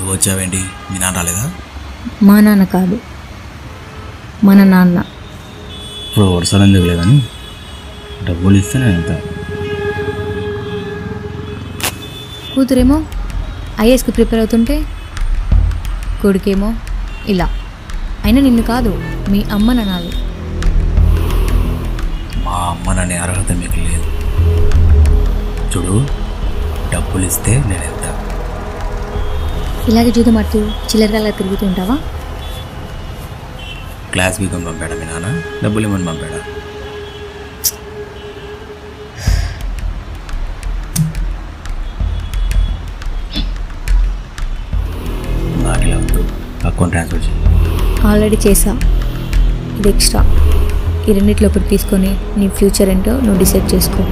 నువ్వు వచ్చావేంటి? మీ నాన్న రాలేదా? మా నాన్న కాదు, మన నాన్న. ఇప్పుడు వరుసలు ఎందుకు లేదని డబ్బులు ఇస్తే నేను ఎంత. కూతురేమో ఐఏఎస్కి ప్రిపేర్ అవుతుంటే కొడుకేమో ఇలా. అయినా నిన్ను కాదు, మీ అమ్మని అనాలి. మా అమ్మననే అర్హత మీకు లేదు. చూడు, డబ్బులు ఇస్తే నేను ఎంత. ఇలాగే జీతం అట్టు చిల్లరగా తిరుగుతుంటావా? క్లాస్ బీకం పంపాడా మీ నాన్న? డబ్బులు ఇవ్వని పంపాడా? నాకు ఇలా వద్దు, అకౌంట్ ట్రాన్స్ఫర్ చేయి. ఆల్రెడీ చేసా, ఇది ఎక్స్ట్రా. ఈ రెండిట్లో ఒకటి తీసుకొని నీ ఫ్యూచర్ ఏంటో నువ్వు డిసైడ్ చేసుకో.